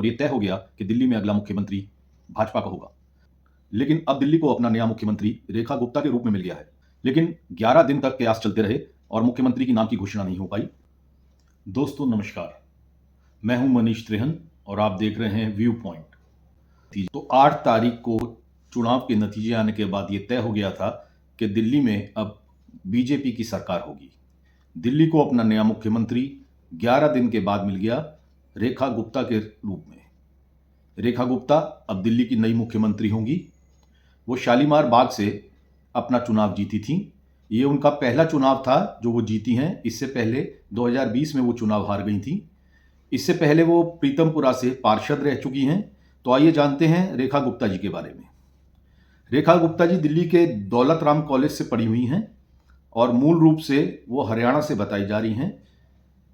और ये तय हो गया कि दिल्ली में अगला मुख्यमंत्री भाजपा का होगा। लेकिन अब दिल्ली को अपना नया मुख्यमंत्री रेखा गुप्ता के रूप में मिल गया है। लेकिन 11 दिन तक कयास चलते रहे और मुख्यमंत्री के नाम की घोषणा नहीं हो पाई। दोस्तों नमस्कार, मैं हूं मनीष त्रेहन और आप देख रहे हैं व्यू पॉइंट। तो 8 तारीख को चुनाव के नतीजे आने के बाद ये तय हो गया था कि दिल्ली में अब बीजेपी की सरकार होगी। दिल्ली को अपना नया मुख्यमंत्री 11 दिन के बाद मिल गया रेखा गुप्ता के रूप में। रेखा गुप्ता अब दिल्ली की नई मुख्यमंत्री होंगी। वो शालीमार बाग से अपना चुनाव जीती थीं। ये उनका पहला चुनाव था जो वो जीती हैं। इससे पहले 2020 में वो चुनाव हार गई थीं। इससे पहले वो प्रीतमपुरा से पार्षद रह चुकी हैं। तो आइए जानते हैं रेखा गुप्ता जी के बारे में। रेखा गुप्ता जी दिल्ली के दौलत राम कॉलेज से पढ़ी हुई हैं और मूल रूप से वो हरियाणा से बताई जा रही हैं।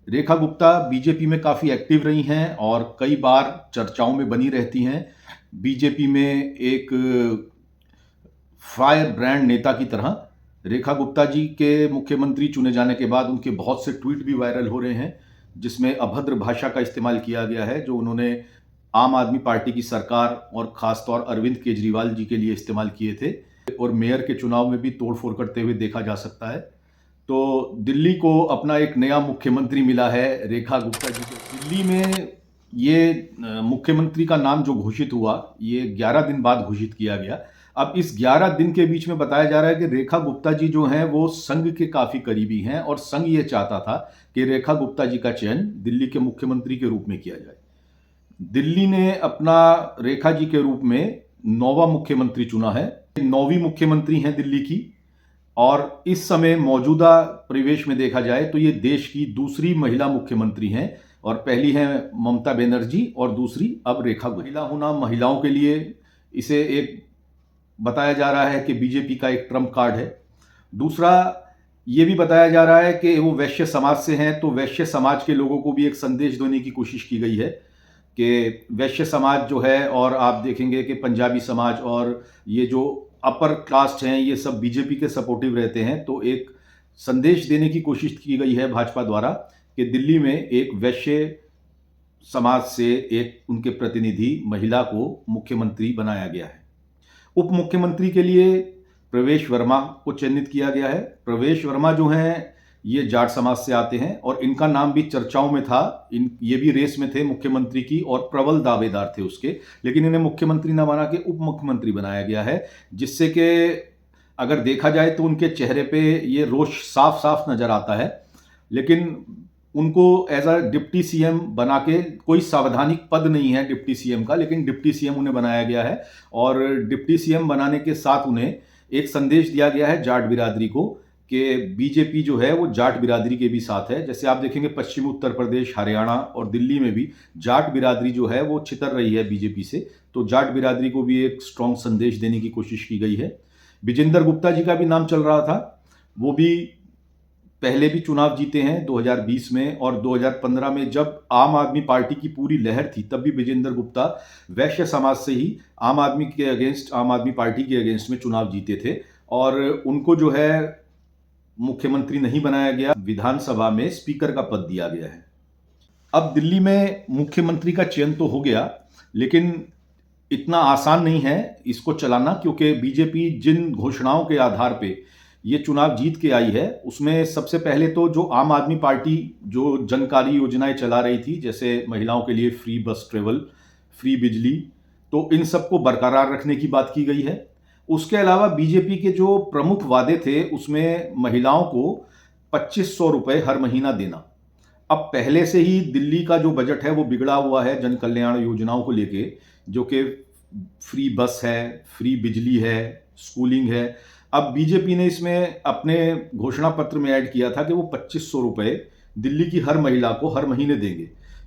रेखा गुप्ता बीजेपी में काफ़ी एक्टिव रही हैं और कई बार चर्चाओं में बनी रहती हैं। बीजेपी में एक फायर ब्रांड नेता की तरह रेखा गुप्ता जी के मुख्यमंत्री चुने जाने के बाद उनके बहुत से ट्वीट भी वायरल हो रहे हैं, जिसमें अभद्र भाषा का इस्तेमाल किया गया है, जो उन्होंने आम आदमी पार्टी की सरकार और खासतौर अरविंद केजरीवाल जी के लिए इस्तेमाल किए थे। और मेयर के चुनाव में भी तोड़फोड़ करते हुए देखा जा सकता है। तो दिल्ली को अपना एक नया मुख्यमंत्री मिला है रेखा गुप्ता जी को। दिल्ली में ये मुख्यमंत्री का नाम जो घोषित हुआ, ये 11 दिन बाद घोषित किया गया। अब इस 11 दिन के बीच में बताया जा रहा है कि रेखा गुप्ता जी जो हैं वो संघ के काफ़ी करीबी हैं और संघ ये चाहता था कि रेखा गुप्ता जी का चयन दिल्ली के मुख्यमंत्री के रूप में किया जाए। दिल्ली ने अपना रेखा जी के रूप में 9वां मुख्यमंत्री चुना है। 9वीं मुख्यमंत्री हैं दिल्ली की और इस समय मौजूदा परिवेश में देखा जाए तो ये देश की दूसरी महिला मुख्यमंत्री हैं और पहली हैं ममता बनर्जी और दूसरी अब रेखा। महिला होना महिलाओं के लिए इसे एक बताया जा रहा है कि बीजेपी का एक ट्रम्प कार्ड है। दूसरा ये भी बताया जा रहा है कि वो वैश्य समाज से हैं, तो वैश्य समाज के लोगों को भी एक संदेश देने की कोशिश की गई है कि वैश्य समाज जो है, और आप देखेंगे कि पंजाबी समाज और ये जो अपर कास्ट हैं ये सब बीजेपी के सपोर्टिव रहते हैं। तो एक संदेश देने की कोशिश की गई है भाजपा द्वारा कि दिल्ली में एक वैश्य समाज से एक उनके प्रतिनिधि महिला को मुख्यमंत्री बनाया गया है। उप मुख्यमंत्री के लिए प्रवेश वर्मा को चयनित किया गया है। प्रवेश वर्मा जो हैं ये जाट समाज से आते हैं और इनका नाम भी चर्चाओं में था। ये भी रेस में थे मुख्यमंत्री की और प्रबल दावेदार थे उसके, लेकिन इन्हें मुख्यमंत्री न बना के उप मुख्यमंत्री बनाया गया है, जिससे कि अगर देखा जाए तो उनके चेहरे पे ये रोष साफ साफ नजर आता है। लेकिन उनको एज अ डिप्टी सीएम बना के, कोई संवैधानिक पद नहीं है डिप्टी सीएम का, लेकिन डिप्टी सीएम उन्हें बनाया गया है और डिप्टी सीएम बनाने के साथ उन्हें एक संदेश दिया गया है जाट बिरादरी को कि बीजेपी जो है वो जाट बिरादरी के भी साथ है। जैसे आप देखेंगे पश्चिमी उत्तर प्रदेश, हरियाणा और दिल्ली में भी जाट बिरादरी जो है वो छितर रही है बीजेपी से, तो जाट बिरादरी को भी एक स्ट्रॉन्ग संदेश देने की कोशिश की गई है। विजेंद्र गुप्ता जी का भी नाम चल रहा था, वो भी पहले भी चुनाव जीते हैं 2020 में और 2015 में जब आम आदमी पार्टी की पूरी लहर थी तब भी विजेंद्र गुप्ता वैश्य समाज से ही आम आदमी पार्टी के अगेंस्ट में चुनाव जीते थे और उनको जो है मुख्यमंत्री नहीं बनाया गया, विधानसभा में स्पीकर का पद दिया गया है। अब दिल्ली में मुख्यमंत्री का चयन तो हो गया, लेकिन इतना आसान नहीं है इसको चलाना, क्योंकि बीजेपी जिन घोषणाओं के आधार पे ये चुनाव जीत के आई है उसमें सबसे पहले तो जो आम आदमी पार्टी जो जनकारी योजनाएं चला रही थी, जैसे महिलाओं के लिए फ्री बस ट्रेवल, फ्री बिजली, तो इन सबको बरकरार रखने की बात की गई है। उसके अलावा बीजेपी के जो प्रमुख वादे थे उसमें महिलाओं को 2500 रुपये हर महीना देना। अब पहले से ही दिल्ली का जो बजट है वो बिगड़ा हुआ है जन कल्याण योजनाओं को लेके, जो कि फ्री बस है, फ्री बिजली है, स्कूलिंग है। अब बीजेपी ने इसमें अपने घोषणा पत्र में ऐड किया था कि वो 2500 रुपये दिल्ली की हर महिला को हर महीने देंगे।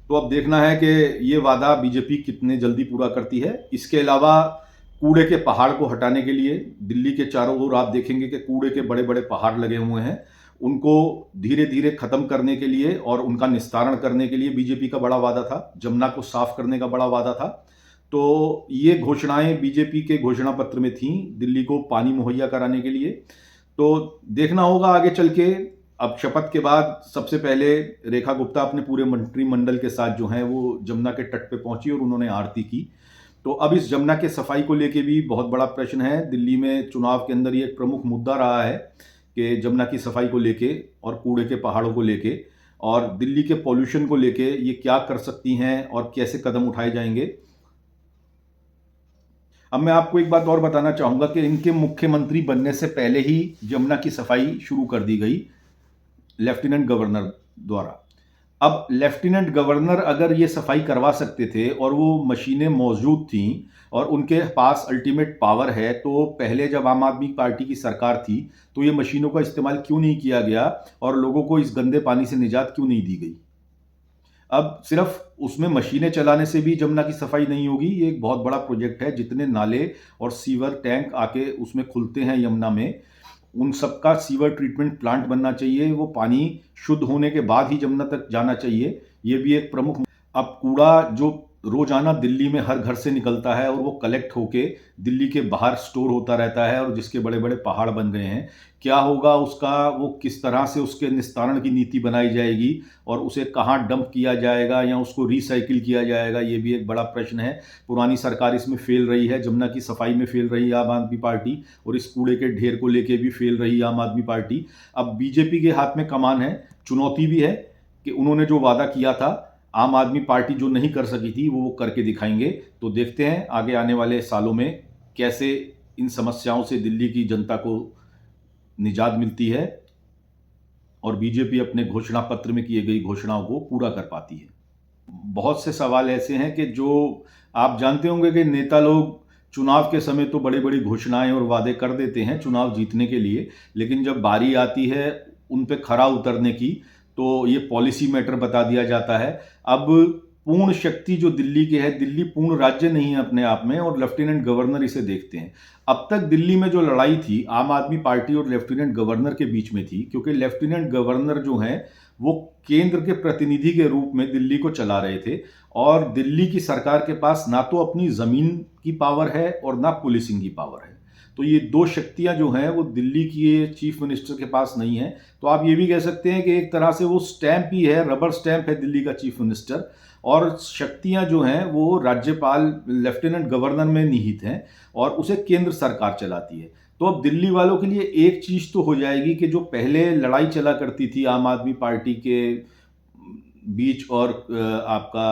तो अब देखना है कि ये वादा बीजेपी कितने जल्दी पूरा करती है। इसके अलावा कूड़े के पहाड़ को हटाने के लिए दिल्ली के चारों ओर आप देखेंगे कि कूड़े के बड़े बड़े पहाड़ लगे हुए हैं, उनको धीरे धीरे खत्म करने के लिए और उनका निस्तारण करने के लिए बीजेपी का बड़ा वादा था। जमुना को साफ करने का बड़ा वादा था। तो ये घोषणाएं बीजेपी के घोषणा पत्र में थीं, दिल्ली को पानी मुहैया कराने के लिए। तो देखना होगा आगे चल के अब शपथ के बाद सबसे पहले रेखा गुप्ता अपने पूरे मंत्रिमंडल के साथ जो हैं वो जमुना के तट पे पहुंची और उन्होंने आरती की। तो अब इस जमुना के सफाई को लेके भी बहुत बड़ा प्रश्न है। दिल्ली में चुनाव के अंदर ये एक प्रमुख मुद्दा रहा है कि जमुना की सफाई को लेके और कूड़े के पहाड़ों को लेके और दिल्ली के पॉल्यूशन को लेके ये क्या कर सकती हैं और कैसे कदम उठाए जाएंगे। अब मैं आपको एक बात और बताना चाहूंगा कि इनके मुख्यमंत्री बनने से पहले ही जमुना की सफाई शुरू कर दी गई लेफ्टिनेंट गवर्नर द्वारा। अब लेफ्टिनेंट गवर्नर अगर ये सफाई करवा सकते थे और वो मशीनें मौजूद थीं और उनके पास अल्टीमेट पावर है, तो पहले जब आम आदमी पार्टी की सरकार थी तो ये मशीनों का इस्तेमाल क्यों नहीं किया गया और लोगों को इस गंदे पानी से निजात क्यों नहीं दी गई। अब सिर्फ उसमें मशीनें चलाने से भी जमुना की सफाई नहीं होगी। ये एक बहुत बड़ा प्रोजेक्ट है। जितने नाले और सीवर टैंक आके उसमें खुलते हैं यमुना में, उन सबका सीवर ट्रीटमेंट प्लांट बनना चाहिए। वो पानी शुद्ध होने के बाद ही जमुना तक जाना चाहिए। ये भी एक प्रमुख। अब कूड़ा जो रोजाना दिल्ली में हर घर से निकलता है और वो कलेक्ट होके दिल्ली के बाहर स्टोर होता रहता है और जिसके बड़े बड़े पहाड़ बन गए हैं, क्या होगा उसका, वो किस तरह से उसके निस्तारण की नीति बनाई जाएगी और उसे कहाँ डंप किया जाएगा या उसको रिसाइकिल किया जाएगा, ये भी एक बड़ा प्रश्न है। पुरानी सरकार इसमें फेल रही है, जमुना की सफाई में फेल रही आम आदमी पार्टी और इस कूड़े के ढेर को लेके भी फेल रही आम आदमी पार्टी। अब बीजेपी के हाथ में कमान है। चुनौती भी है कि उन्होंने जो वादा किया था, आम आदमी पार्टी जो नहीं कर सकी थी वो करके दिखाएंगे। तो देखते हैं आगे आने वाले सालों में कैसे इन समस्याओं से दिल्ली की जनता को निजात मिलती है और बीजेपी अपने घोषणा पत्र में किए गई घोषणाओं को पूरा कर पाती है। बहुत से सवाल ऐसे हैं कि जो आप जानते होंगे कि नेता लोग चुनाव के समय तो बड़ी बड़ी घोषणाएं और वादे कर देते हैं चुनाव जीतने के लिए, लेकिन जब बारी आती है उन पे खरा उतरने की तो ये पॉलिसी मैटर बता दिया जाता है। अब पूर्ण शक्ति जो दिल्ली की है, दिल्ली पूर्ण राज्य नहीं है अपने आप में और लेफ्टिनेंट गवर्नर इसे देखते हैं। अब तक दिल्ली में जो लड़ाई थी आम आदमी पार्टी और लेफ्टिनेंट गवर्नर के बीच में थी, क्योंकि लेफ्टिनेंट गवर्नर जो हैं वो केंद्र के प्रतिनिधि के रूप में दिल्ली को चला रहे थे और दिल्ली की सरकार के पास ना तो अपनी जमीन की पावर है और ना पुलिसिंग की पावर है। तो ये दो शक्तियां जो हैं वो दिल्ली की चीफ मिनिस्टर के पास नहीं है। तो आप ये भी कह सकते हैं कि एक तरह से वो स्टैंप ही है, रबर स्टैंप है दिल्ली का चीफ मिनिस्टर, और शक्तियां जो हैं वो राज्यपाल लेफ्टिनेंट गवर्नर में निहित हैं और उसे केंद्र सरकार चलाती है। तो अब दिल्ली वालों के लिए एक चीज तो हो जाएगी कि जो पहले लड़ाई चला करती थी आम आदमी पार्टी के बीच और आपका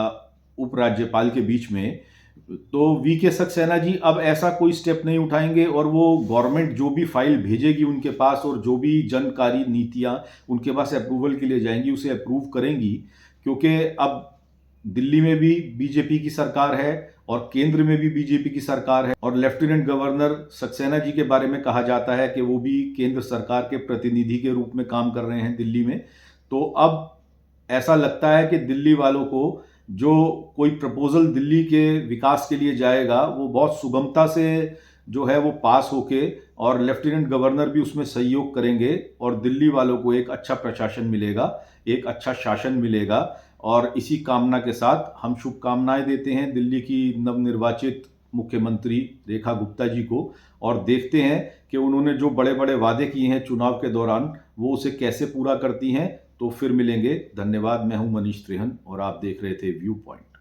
उपराज्यपाल के बीच में, तो वीके सक्सेना जी अब ऐसा कोई स्टेप नहीं उठाएंगे और वो गवर्नमेंट जो भी फाइल भेजेगी उनके पास और जो भी जनकारी नीतियां उनके पास अप्रूवल के लिए जाएंगी उसे अप्रूव करेंगी, क्योंकि अब दिल्ली में भी बीजेपी की सरकार है और केंद्र में भी बीजेपी की सरकार है और लेफ्टिनेंट गवर्नर सक्सेना जी के बारे में कहा जाता है कि वो भी केंद्र सरकार के प्रतिनिधि के रूप में काम कर रहे हैं दिल्ली में। तो अब ऐसा लगता है कि दिल्ली वालों को जो कोई प्रपोजल दिल्ली के विकास के लिए जाएगा वो बहुत सुगमता से जो है वो पास होके और लेफ्टिनेंट गवर्नर भी उसमें सहयोग करेंगे और दिल्ली वालों को एक अच्छा प्रशासन मिलेगा, एक अच्छा शासन मिलेगा। और इसी कामना के साथ हम शुभकामनाएं देते हैं दिल्ली की नवनिर्वाचित मुख्यमंत्री रेखा गुप्ता जी को और देखते हैं कि उन्होंने जो बड़े बड़े वादे किए हैं चुनाव के दौरान वो उसे कैसे पूरा करती हैं। तो फिर मिलेंगे। धन्यवाद। मैं हूं मनीष त्रिहन और आप देख रहे थे व्यू पॉइंट।